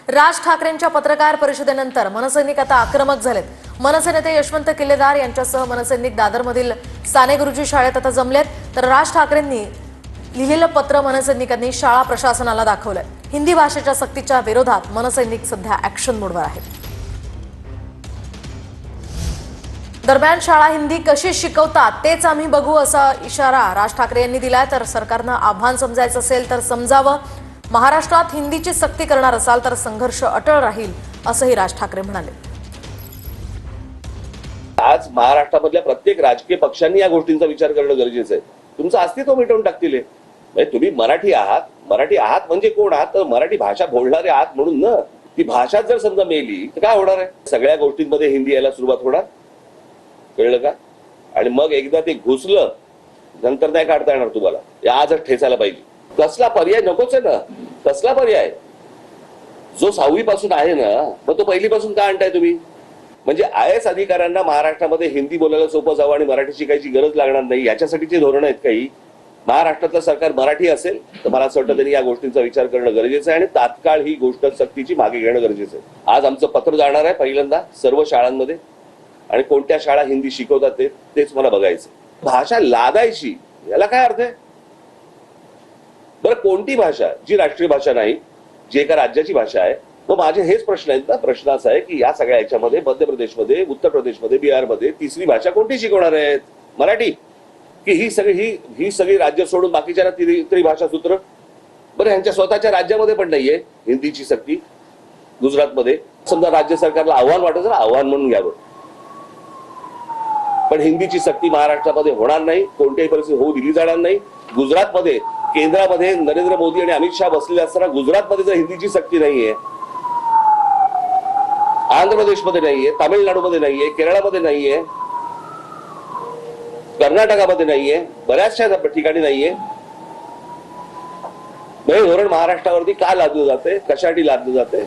राज ठाकरेंच्या पत्रकार परिषदेनंतर मनसैनिक आता आक्रमक झालेत। मनसे नेते यशवंत किल्लेदार यांच्यासह मनसैनिक दादरमधील साने गुरुजी शाळेत आता जमलेत, तर राज ठाकरेंनी लिहिलेलं पत्र मनसैनिकांनी शाळा प्रशासनाला दाखवलंय। हिंदी भाषेच्या सक्तीच्या विरोधात मनसैनिक सध्या ऍक्शन मोडवर आहेत। दरम्यान शाळा हिंदी कशी शिकवतात तेच आम्ही बघू असा इशारा राज ठाकरे यांनी दिलाय। तर सरकारनं आव्हान समजायचं असेल तर समजावं, महाराष्ट्रात हिंदीची सक्ती करणार असाल तर संघर्ष अटळ राहील असंही राज ठाकरे म्हणाले। आज महाराष्ट्रामधल्या प्रत्येक राजकीय पक्षांनी या गोष्टींचा विचार करणं गरजेचं आहे। तुमचं अस्तित्व मिटवून टाकतील। तुम्ही मराठी आहात म्हणजे कोण आहात? तर मराठी भाषा बोलणारे आहात म्हणून ना। ती भाषा जर समजा मेली तर काय होणार आहे? सगळ्या गोष्टींमध्ये हिंदी यायला सुरुवात होणार, कळलं का? आणि मग एकदा ते घुसलं नंतर नाही काढता येणार तुम्हाला। या आजच ठेचायला पाहिजे। कसला पर्याय नकोच आहे ना? कसला पर्याय? जो 6वी पासून आहे ना, मग तो पहिली पासून का आणताय तुम्ही? म्हणजे IAS अधिकाऱ्यांना महाराष्ट्रामध्ये हिंदी बोलायला सोपं जावं आणि मराठी शिकायची गरज लागणार नाही, याच्यासाठीचे धोरण आहेत काही? महाराष्ट्रातलं सरकार मराठी असेल तर मला असं वाटतं त्यांनी या गोष्टींचा विचार करणं गरजेचं आहे आणि तात्काळ ही गोष्ट सक्तीची मागे घेणं गरजेचं आहे। आज आमचं पत्र जाणार आहे पहिल्यांदा सर्व शाळांमध्ये, आणि कोणत्या शाळा हिंदी शिकवतात तेच मला बघायचं। भाषा लादायची याला काय अर्थ आहे? बरं, कोणती भाषा जी राष्ट्रीय भाषा नाही, जी एका राज्याची भाषा आहे? मग माझे हेच प्रश्न आहेत ना। प्रश्न असा आहे की या सगळ्या याच्यामध्ये मध्य प्रदेशमध्ये, उत्तर प्रदेशमध्ये, बिहारमध्ये तिसरी भाषा कोणती शिकवणार आहेत? मराठी? की ही सगळी राज्य सोडून बाकीच्या त्रिभाषा सूत्र? बरं, यांच्या स्वतःच्या राज्यामध्ये पण नाहीये हिंदीची सक्ती। गुजरातमध्ये समजा राज्य सरकारला आव्हान वाटत ना, आव्हान म्हणून घ्यावं, पण हिंदीची सक्ती महाराष्ट्रामध्ये होणार नाही, कोणत्याही परिस्थितीत होऊ दिली जाणार नाही। गुजरातमध्ये केंद्रामध्ये नरेंद्र मोदी आणि अमित शहा बसलेले असताना गुजरातमध्ये जर हिंदीची सक्ती नाहीये, आंध्र प्रदेशमध्ये नाहीये, तामिळनाडूमध्ये नाहीये, केरळमध्ये नाहीये, कर्नाटकामध्ये नाहीये, बऱ्याचशा ठिकाणी नाहीये, हे धोरण महाराष्ट्रावरती का लादलं जाते? कशासाठी लादलं जाते?